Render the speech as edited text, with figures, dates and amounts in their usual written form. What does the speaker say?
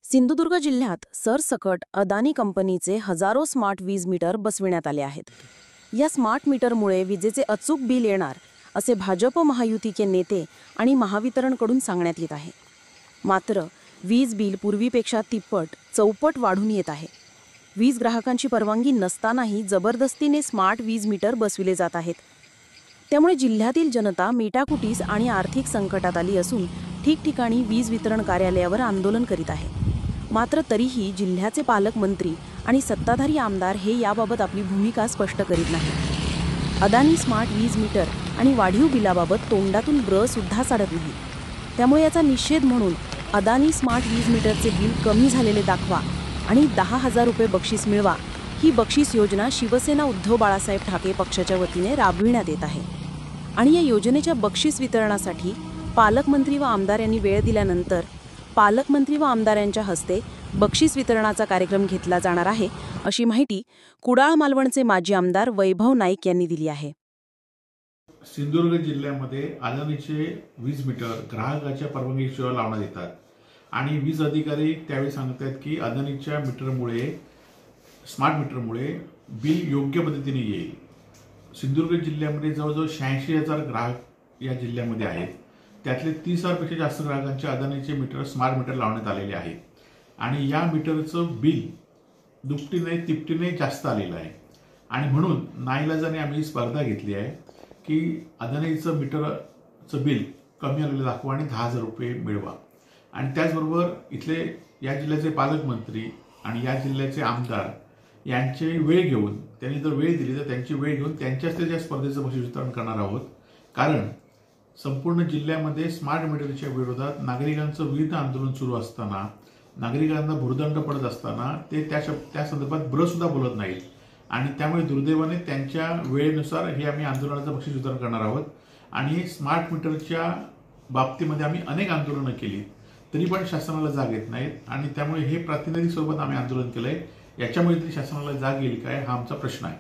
सिंधुदुर्ग जिल्ह्यात सरसकट अदानी कंपनीचे हजारो स्मार्ट वीज मीटर बसविण्यात आले आहेत। या स्मार्ट मीटरमुळे विजेचे अचूक बिल येणार असे भाजप महायुतीचे नेते आणि महावितरणकडून सांगण्यात येत आहे। मात्र वीज बिल पूर्वीपेक्षा तिप्पट चौपट वाढून येत आहे। वीज ग्राहकांची परवानगी नसतानाही जबरदस्तीने स्मार्ट वीज मीटर बसविले जात आहेत। त्यामुळे जिल्ह्यातील जनता मेटाकुटीस आणि आर्थिक संकटात आली असून ठिकठिकाणी वीज वितरण कार्यालयावर आंदोलन करीत आहे। मात्र तरीही जिल्ह्याचे पालकमंत्री आणि सत्ताधारी आमदार हे याबाबत आपली भूमिका स्पष्ट करीत नाहीत। अदानी स्मार्ट वीज मीटर आणि वाढीव बिलाबाबत तोंडातून ब्र सुद्धा साडत नाही। त्यामुळे याचा निषेध म्हणून अदानी स्मार्ट वीज मीटरचे बिल कमी झालेले दाखवा आणि 10,000 रुपये बक्षीस मिळवा ही बक्षीस योजना शिवसेना उद्धव बाळासाहेब ठाकरे पक्षाच्या वतीने राबविण्यात येत आहे। आणि या योजनेच्या बक्षीस वितरणासाठी पालकमंत्री व आमदार यांनी वेळ दिल्यानंतर पालकमंत्री व आमदारांच्या हस्ते बक्षीस वितरणाचा कार्यक्रम घेतला जाणार आहे, अशी माहिती कुडाळ मालवणचे माजी आमदार वैभव नाईक यांनी दिली आहे। सिंधुदुर्ग जिल्ह्यामध्ये अदानीचे वीज मीटर ग्राहकाच्या परवानगीशिवाय लावण्यात येतात आणि वीज अधिकारी त्यावेळी सांगतात की अदानीच्या मीटरमुळे स्मार्ट मीटरमुळे बिल योग्य पद्धतीने येईल। सिंधुदुर्ग जिल्ह्यामध्ये जवळजवळ 86,000 ग्राहक या जिल्ह्यामध्ये आहेत। त्यातले 30,000पेक्षा जास्त ग्राहकांचे अदानीचे मीटर स्मार्ट मीटर लावण्यात आलेले आहे आणि या मीटरचं बिल दुपटीने तिपटीने जास्त आलेलं आहे। आणि म्हणून नाईलाजाने आम्ही स्पर्धा घेतली आहे की अदानीचं मीटरचं बिल कमी आलेलं दाखवा आणि 10,000 रुपये मिळवा। आणि त्याचबरोबर इथले या जिल्ह्याचे पालकमंत्री आणि या जिल्ह्याचे आमदार यांची वेळ घेऊन, त्यांनी जर वेळ दिली तर त्यांची वेळ घेऊन त्यांच्याच त्या स्पर्धेचं बक्षीस वितरण करणार आहोत। कारण संपूर्ण जिल्ह्यामध्ये स्मार्ट मीटरच्या विरोधात नागरिकांचं विविध आंदोलन सुरू असताना, नागरिकांना भुर्दंड पडत असताना ते त्या संदर्भात ब्र सुद्धा बोलत नाहीत आणि त्यामुळे दुर्दैवाने त्यांच्या वेळेनुसार हे आम्ही आंदोलनाचं बक्षीस वितरण करणार आहोत। आणि स्मार्ट मीटरच्या बाबतीमध्ये आम्ही अनेक आंदोलनं केली तरी पण शासनाला जाग येत नाहीत आणि त्यामुळे हे प्रातिनिधिक स्वरूपात आम्ही आंदोलन केलंय। याच्यामुळे तरी शासनाला जाग येईल काय हा आमचा प्रश्न आहे।